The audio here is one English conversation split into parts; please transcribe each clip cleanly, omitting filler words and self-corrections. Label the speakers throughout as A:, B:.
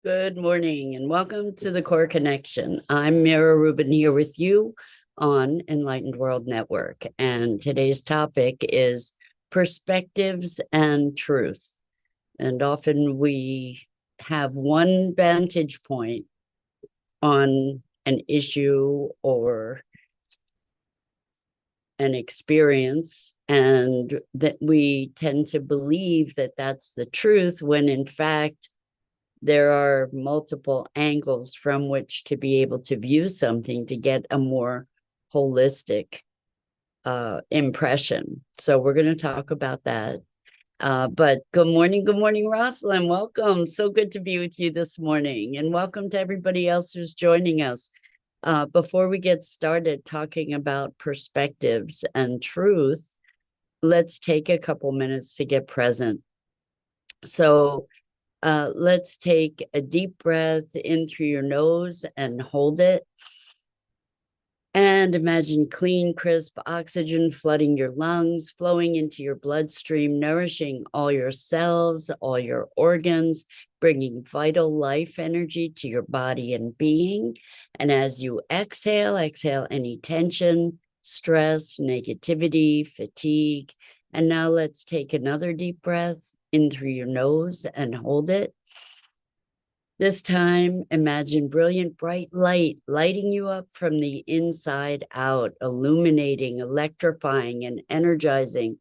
A: Good morning and welcome to the Core Connection. I'm Mira Rubin here with you on Enlightened World Network. And today's topic is perspectives and truth. And often we have one vantage point on an issue or an experience, and that we tend to believe that that's the truth when in fact there are multiple angles from which to be able to view something to get a more holistic impression. So we're going to talk about that. But good morning, Rosalind. Welcome. So good to be with you this morning. And welcome to everybody else who's joining us. Before we get started talking about perspectives and truth, let's take a couple minutes to get present. So let's take a deep breath in through your nose and hold it. And imagine clean, crisp oxygen flooding your lungs, flowing into your bloodstream, nourishing all your cells, all your organs, bringing vital life energy to your body and being. And as you exhale any tension, stress, negativity, fatigue. And now let's take another deep breath in through your nose and hold it. This time, imagine brilliant, bright light lighting you up from the inside out, illuminating, electrifying, and energizing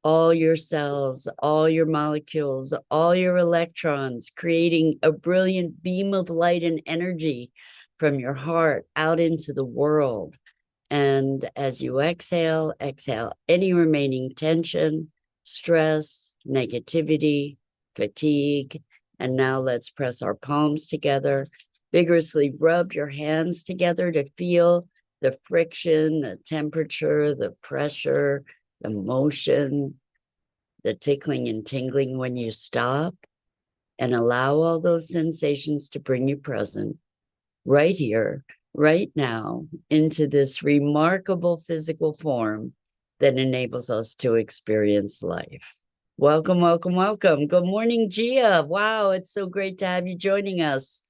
A: all your cells, all your molecules, all your electrons, creating a brilliant beam of light and energy from your heart out into the world. And as you exhale any remaining tension, stress, negativity, fatigue. And now let's press our palms together, vigorously rub your hands together to feel the friction, the temperature, the pressure, the motion, the tickling and tingling when you stop, and allow all those sensations to bring you present right here, right now, into this remarkable physical form that enables us to experience life. Welcome. Good morning, Gia. Wow, it's so great to have you joining us.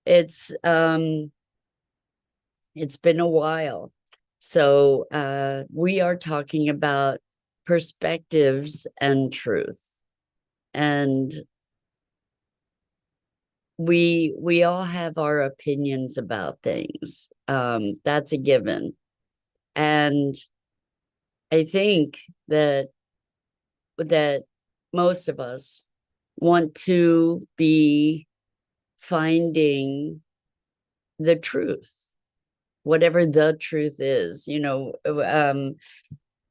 A: It's been a while. So we are talking about perspectives and truth. And we all have our opinions about things. That's a given. And I think that most of us want to be finding the truth, whatever the truth is.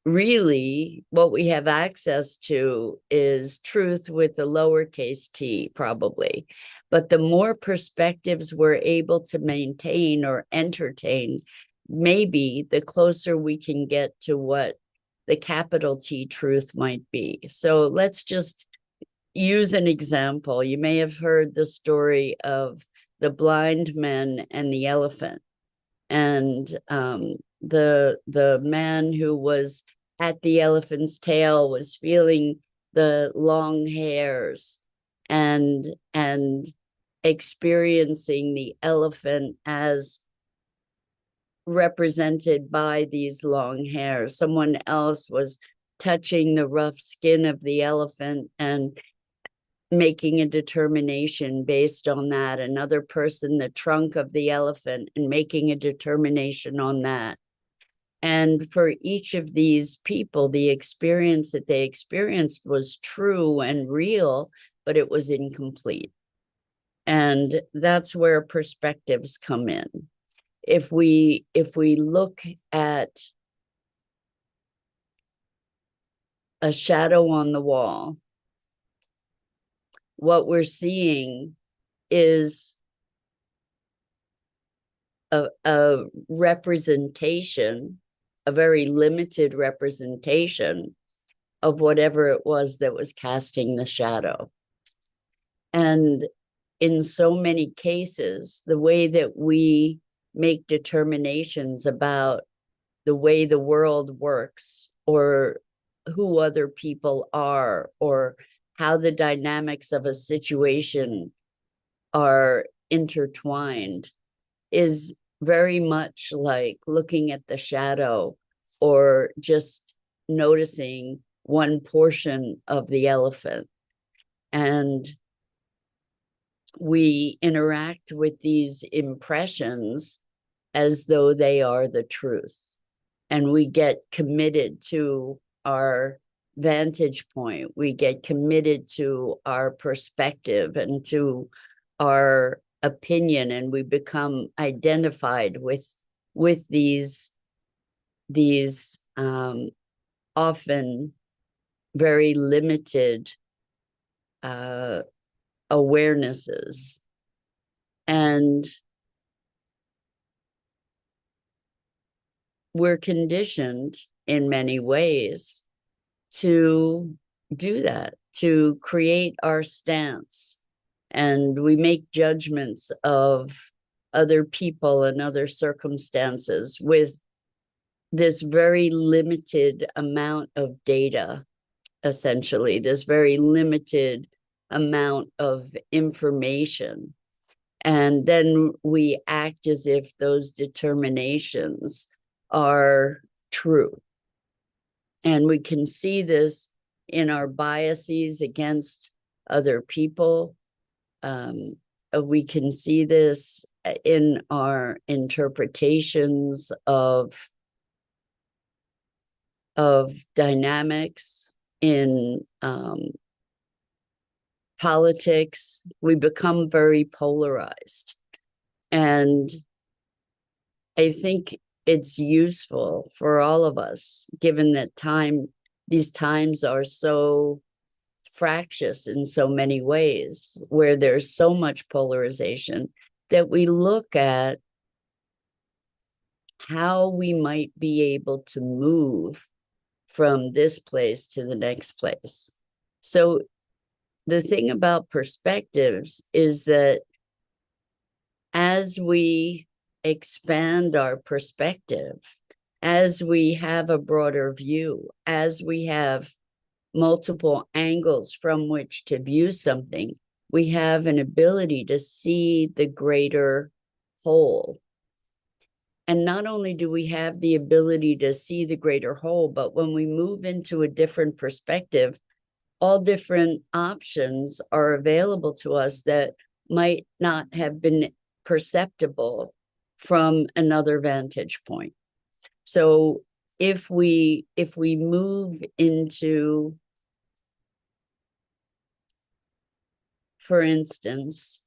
A: Really what we have access to is truth with the lowercase t, probably. But the more perspectives we're able to maintain or entertain, maybe the closer we can get to what the capital T truth might be. So let's just use an example. You may have heard the story of the blind man and the elephant. And the man who was at the elephant's tail was feeling the long hairs and experiencing the elephant as represented by these long hairs. Someone else was touching the rough skin of the elephant and making a determination based on that. Another person, the trunk of the elephant, and making a determination on that. And for each of these people, the experience that they experienced was true and real, but it was incomplete. And that's where perspectives come in. If we look at a shadow on the wall, what we're seeing is a representation, a very limited representation of whatever it was that was casting the shadow. And in so many cases, the way that we make determinations about the way the world works, or who other people are, or how the dynamics of a situation are intertwined is very much like looking at the shadow or just noticing one portion of the elephant. And we interact with these impressions as though they are the truth. And we get committed to our vantage point. We get committed to our perspective and to our opinion, and we become identified with these often very limited awarenesses. And we're conditioned in many ways to do that, to create our stance. And we make judgments of other people and other circumstances with this very limited amount of data, essentially, this very limited amount of information. And then we act as if those determinations are true. And we can see this in our biases against other people. We can see this in our interpretations of dynamics in politics. We become very polarized. And I think it's useful for all of us, given that these times are so fractious in so many ways, where there's so much polarization, that we look at how we might be able to move from this place to the next place. So the thing about perspectives is that as we expand our perspective, as we have a broader view, as we have multiple angles from which to view something, we have an ability to see the greater whole. And not only do we have the ability to see the greater whole, but when we move into a different perspective, all different options are available to us that might not have been perceptible from another vantage point. So if we move into, for instance,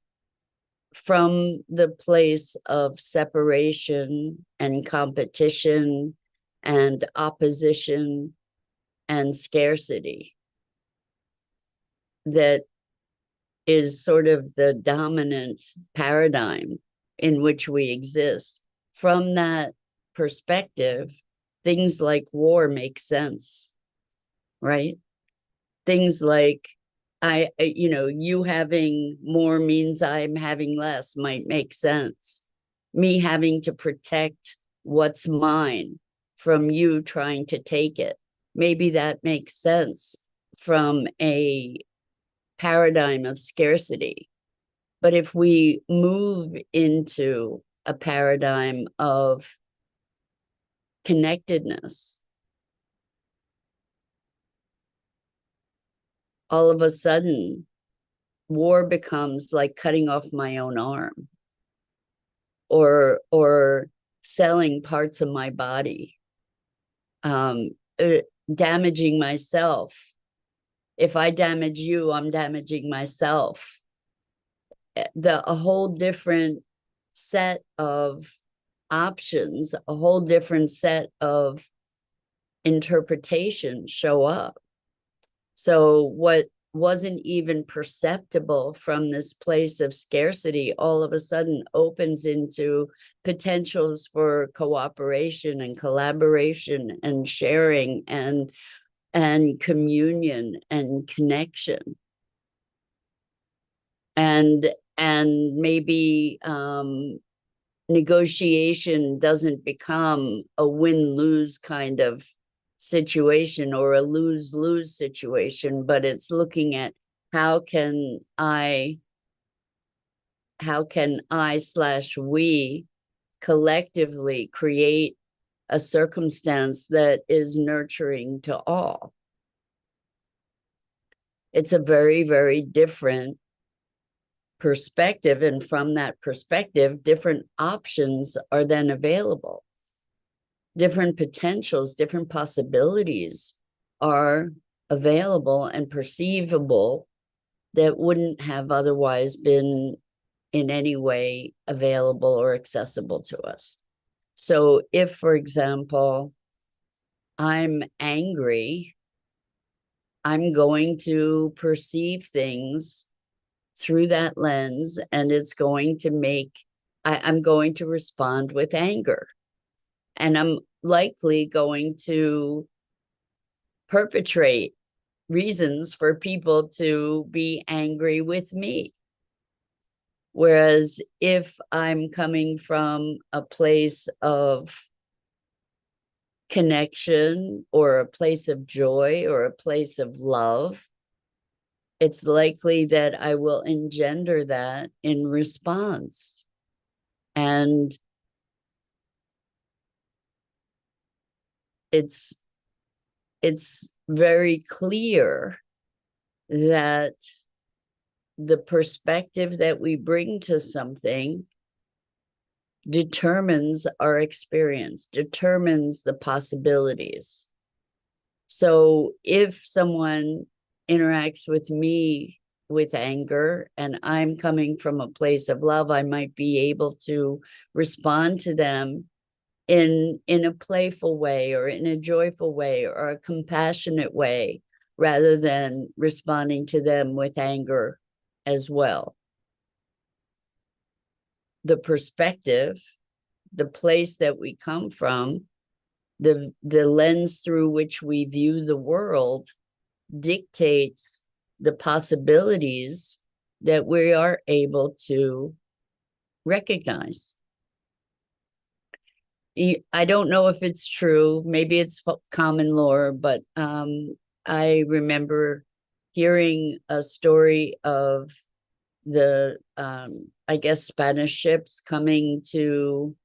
A: from the place of separation and competition and opposition and scarcity, that is sort of the dominant paradigm in which we exist. From that perspective, things like war make sense, right? Things like you having more means I'm having less might make sense. Me having to protect what's mine from you trying to take it, maybe that makes sense from a paradigm of scarcity. But if we move into a paradigm of connectedness, all of a sudden, war becomes like cutting off my own arm or selling parts of my body, damaging myself. If I damage you, I'm damaging myself. A whole different set of options, a whole different set of interpretations show up. So what wasn't even perceptible from this place of scarcity all of a sudden opens into potentials for cooperation and collaboration and sharing and communion and connection. And maybe negotiation doesn't become a win-lose kind of situation or a lose-lose situation, but it's looking at how can I how can I/we collectively create a circumstance that is nurturing to all? It's a very, very different perspective. And from that perspective, different options are then available. Different potentials, different possibilities are available and perceivable that wouldn't have otherwise been in any way available or accessible to us. So if, for example, I'm angry, I'm going to perceive things through that lens, and it's going to I'm going to respond with anger. And I'm likely going to perpetrate reasons for people to be angry with me. Whereas if I'm coming from a place of connection or a place of joy or a place of love, it's likely that I will engender that in response. And it's very clear that the perspective that we bring to something determines our experience, determines the possibilities. So if someone interacts with me with anger and I'm coming from a place of love, I might be able to respond to them in a playful way or in a joyful way or a compassionate way, rather than responding to them with anger as well. The perspective, the place that we come from, the lens through which we view the world dictates the possibilities that we are able to recognize. I don't know if it's true. Maybe it's common lore, but I remember hearing a story of the, I guess, Spanish ships coming to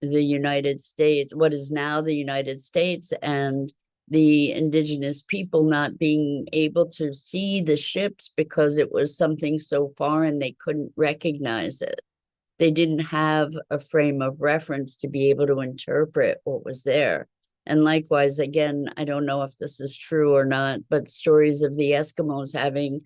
A: the United States, what is now the United States, and the indigenous people not being able to see the ships because it was something so foreign they couldn't recognize it. They didn't have a frame of reference to be able to interpret what was there. And likewise, again, I don't know if this is true or not, but stories of the Eskimos having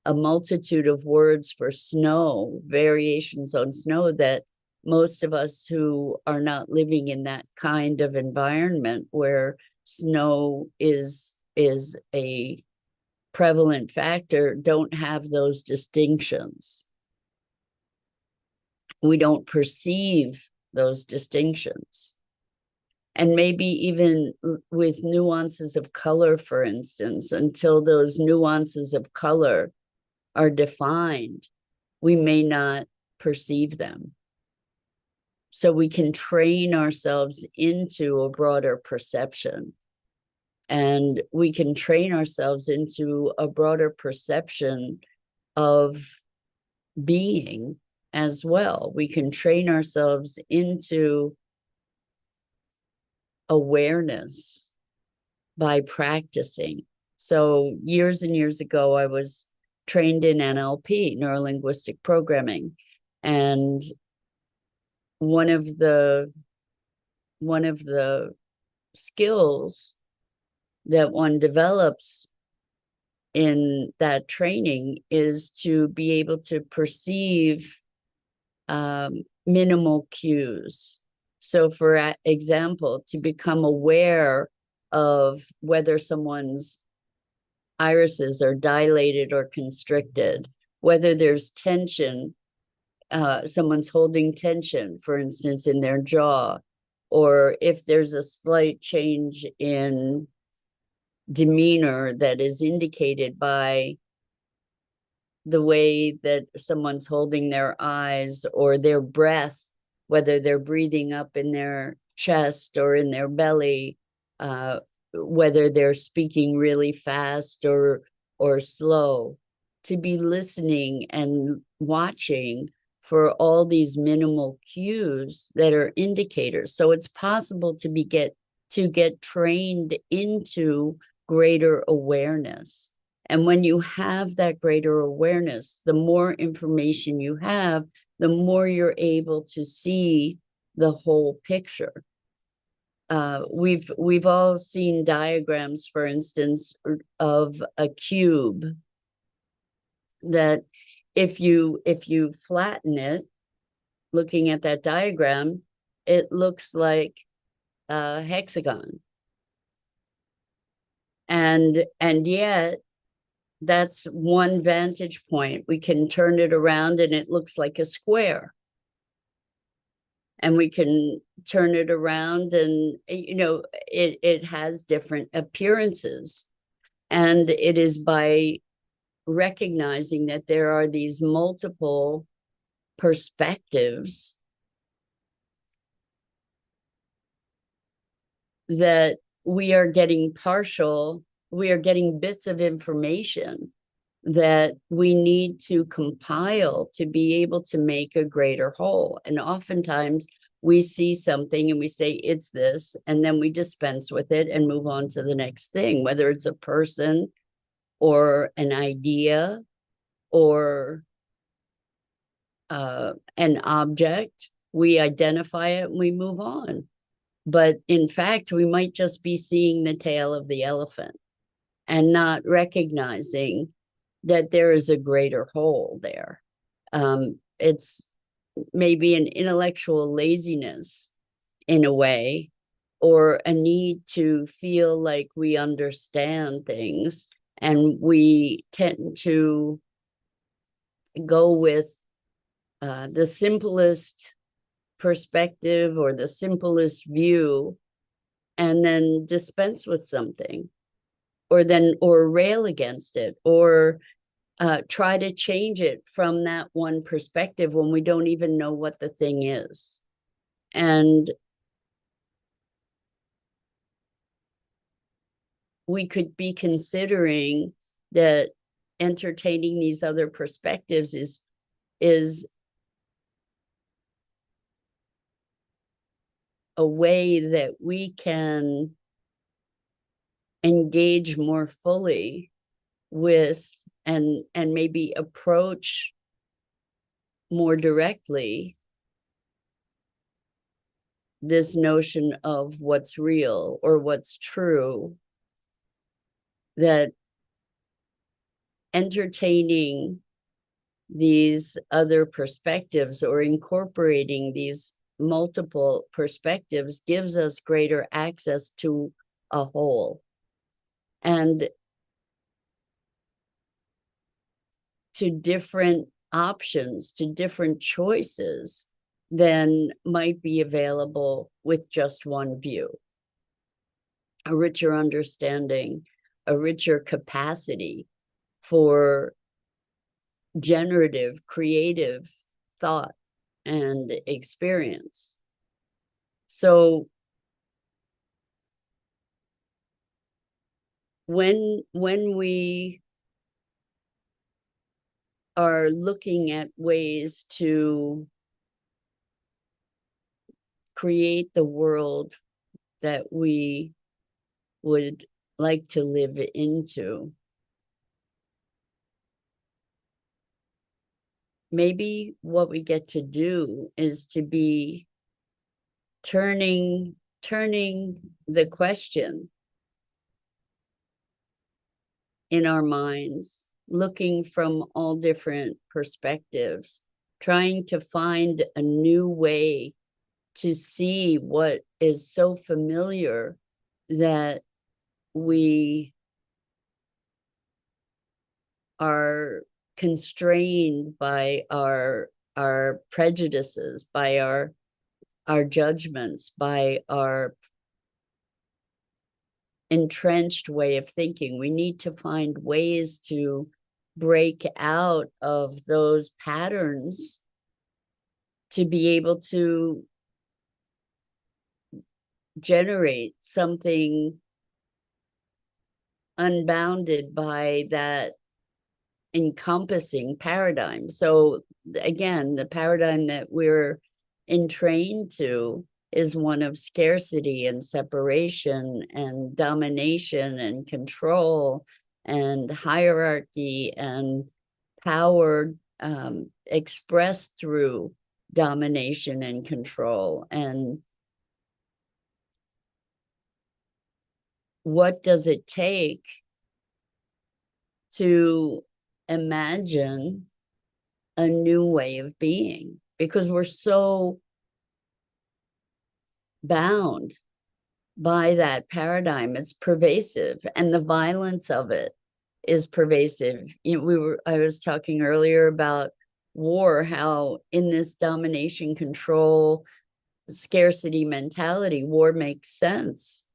A: a multitude of words for snow, variations on snow, that most of us who are not living in that kind of environment where snow is a prevalent factor don't have those distinctions. We don't perceive those distinctions. And maybe even with nuances of color, for instance, until those nuances of color are defined, we may not perceive them. So we can train ourselves into a broader perception. And we can train ourselves into a broader perception of being as well. We can train ourselves into awareness by practicing. So years and years ago, I was trained in NLP, neuro-linguistic programming. And one of the skills that one develops in that training is to be able to perceive minimal cues. So for example, to become aware of whether someone's irises are dilated or constricted, whether there's tension, someone's holding tension, for instance, in their jaw, or if there's a slight change in demeanor that is indicated by the way that someone's holding their eyes or their breath, whether they're breathing up in their chest or in their belly, whether they're speaking really fast or slow, to be listening and watching for all these minimal cues that are indicators. So it's possible to get trained into greater awareness. And when you have that greater awareness, the more information you have, the more you're able to see the whole picture. We've all seen diagrams, for instance, of a cube that if you flatten it, looking at that diagram, it looks like a hexagon. And yet that's one vantage point. We can turn it around and it looks like a square. And we can turn it around and, it has different appearances. And it is by recognizing that there are these multiple perspectives that we are getting bits of information that we need to compile to be able to make a greater whole. And oftentimes we see something and we say, it's this, and then we dispense with it and move on to the next thing, whether it's a person or an idea or an object. We identify it and we move on. But in fact, we might just be seeing the tail of the elephant and not recognizing that there is a greater whole there. It's maybe an intellectual laziness in a way, or a need to feel like we understand things. And we tend to go with the simplest perspective or the simplest view, and then dispense with something, or rail against it, or try to change it from that one perspective when we don't even know what the thing is. And we could be considering that entertaining these other perspectives is a way that we can engage more fully with and maybe approach more directly this notion of what's real or what's true, that entertaining these other perspectives or incorporating these multiple perspectives gives us greater access to a whole and to different options, to different choices than might be available with just one view. A richer understanding, a richer capacity for generative, creative thought and experience. So when we are looking at ways to create the world that we would like to live into, maybe what we get to do is to be turning the question in our minds, looking from all different perspectives, trying to find a new way to see what is so familiar that we are constrained by our prejudices, by our judgments, by our entrenched way of thinking. We need to find ways to break out of those patterns to be able to generate something unbounded by that encompassing paradigm. So again, the paradigm that we're entrained to is one of scarcity and separation and domination and control and hierarchy and power, expressed through domination and control. And what does it take to imagine a new way of being? Because we're so bound by that paradigm. It's pervasive, and the violence of it is pervasive. You know, I was talking earlier about war, how in this domination, control, scarcity mentality, war makes sense.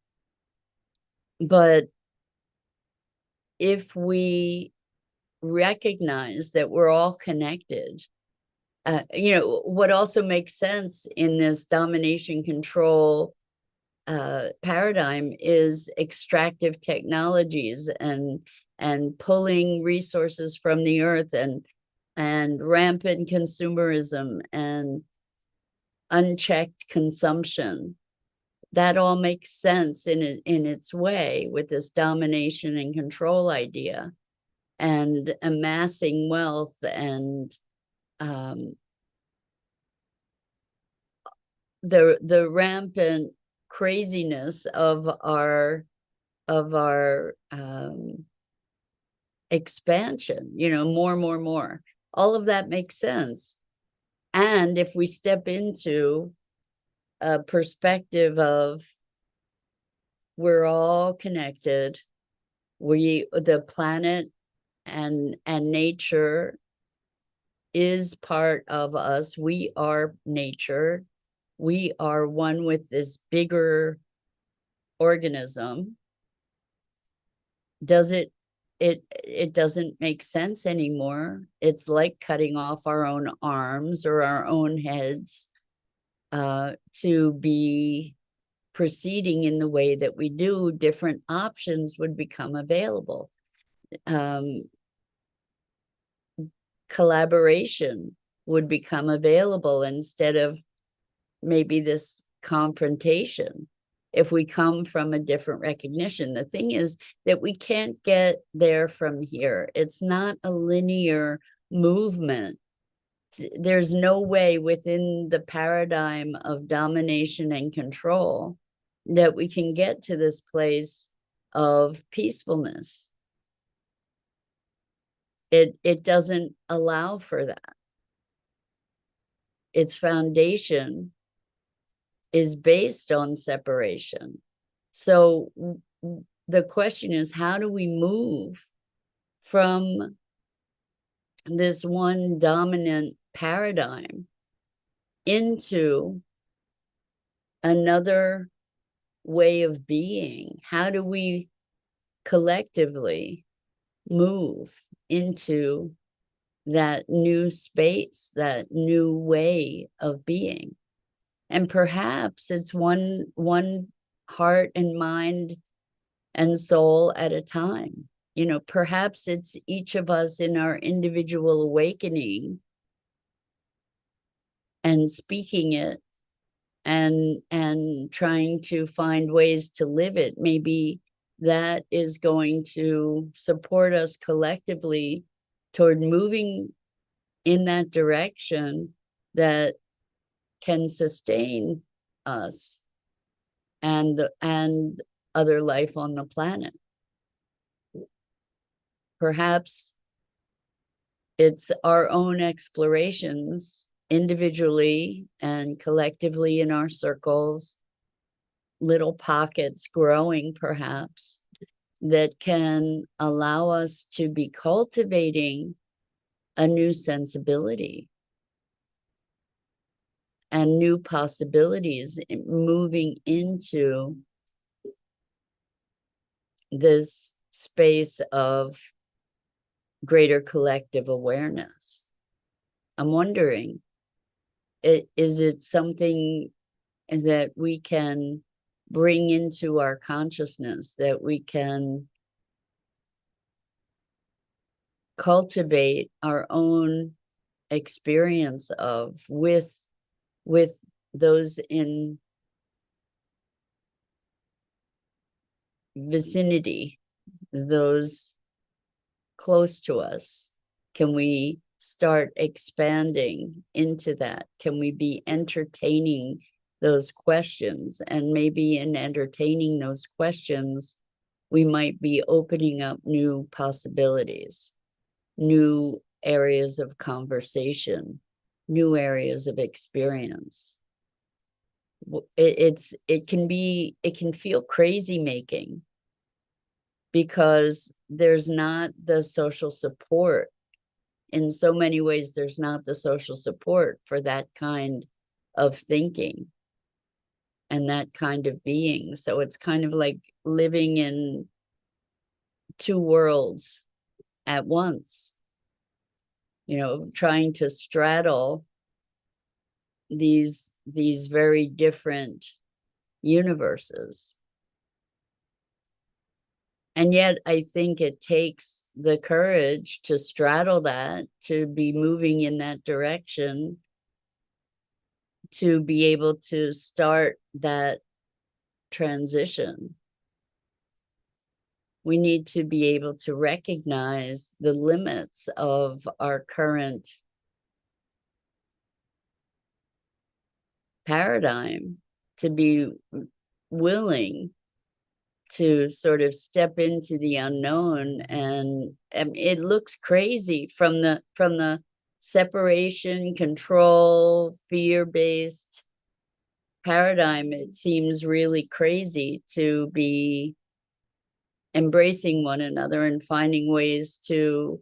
A: But if we recognize that we're all connected, you know, what also makes sense in this domination, control paradigm is extractive technologies and pulling resources from the earth and rampant consumerism and unchecked consumption. That all makes sense in its way with this domination and control idea and amassing wealth and the rampant craziness of our expansion, you know, more. All of that makes sense. And if we step into a perspective of we're all connected, the planet and nature is part of us. We are nature. We are one with this bigger organism. It doesn't make sense anymore. It's like cutting off our own arms or our own heads to be proceeding in the way that we do. Different options would become available. Collaboration would become available instead of maybe this confrontation, if we come from a different recognition. The thing is that we can't get there from here. It's not a linear movement. There's no way within the paradigm of domination and control that we can get to this place of peacefulness. It doesn't allow for that. Its foundation is based on separation. So the question is, how do we move from this one dominant paradigm into another way of being? How do we collectively move into that new space, that new way of being? And perhaps it's one heart and mind and soul at a time. You know, perhaps it's each of us in our individual awakening and speaking it and trying to find ways to live it. Maybe that is going to support us collectively toward moving in that direction that can sustain us and other life on the planet. Perhaps it's our own explorations individually and collectively in our circles, little pockets growing perhaps, that can allow us to be cultivating a new sensibility and new possibilities, moving into this space of greater collective awareness. I'm wondering, is it something that we can bring into our consciousness, that we can cultivate our own experience of with those in vicinity, those close to us? Can we start expanding into that? Can we be entertaining those questions? And maybe in entertaining those questions, we might be opening up new possibilities, new areas of conversation, new areas of experience. It can feel crazy making, because there's not the social support. In so many ways, there's not the social support for that kind of thinking and that kind of being. So it's kind of like living in two worlds at once, trying to straddle these very different universes. And yet I think it takes the courage to straddle that, to be moving in that direction, to be able to start that transition. We need to be able to recognize the limits of our current paradigm, to be willing to sort of step into the unknown. And it looks crazy from the separation, control, fear-based paradigm. It seems really crazy to be embracing one another and finding ways to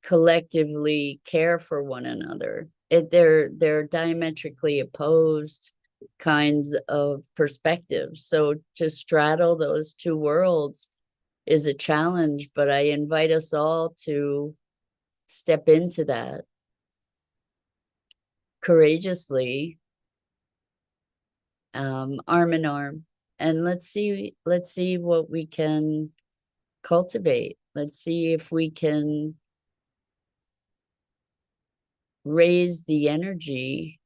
A: collectively care for one another. They're diametrically opposed kinds of perspectives. So to straddle those two worlds is a challenge, but I invite us all to step into that courageously, arm in arm, and let's see what we can cultivate. Let's see if we can raise the energy,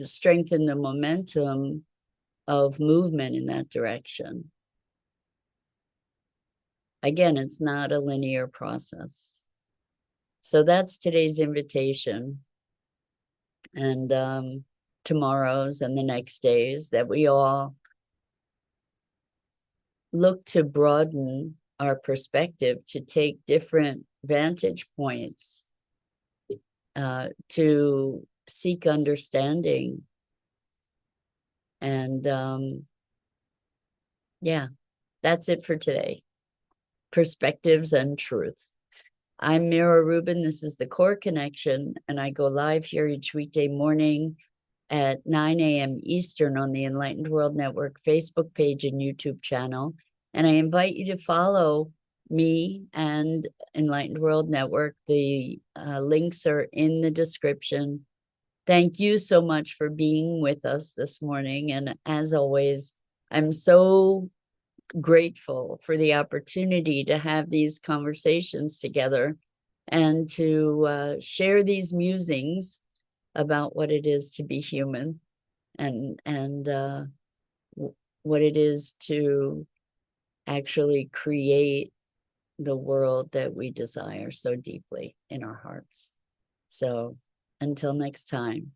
A: strengthen the momentum of movement in that direction. Again, it's not a linear process. So that's today's invitation, and tomorrow's and the next days, that we all look to broaden our perspective, to take different vantage points, to seek understanding. And yeah, that's it for today. Perspectives and truth. I'm Mira Rubin. This is the Core Connection, and I go live here each weekday morning at 9 a.m. Eastern on the Enlightened World Network Facebook page and YouTube channel. And I invite you to follow me and Enlightened World Network. The links are in the description. Thank you so much for being with us this morning. And as always, I'm so grateful for the opportunity to have these conversations together and to share these musings about what it is to be human, and what it is to actually create the world that we desire so deeply in our hearts. So until next time.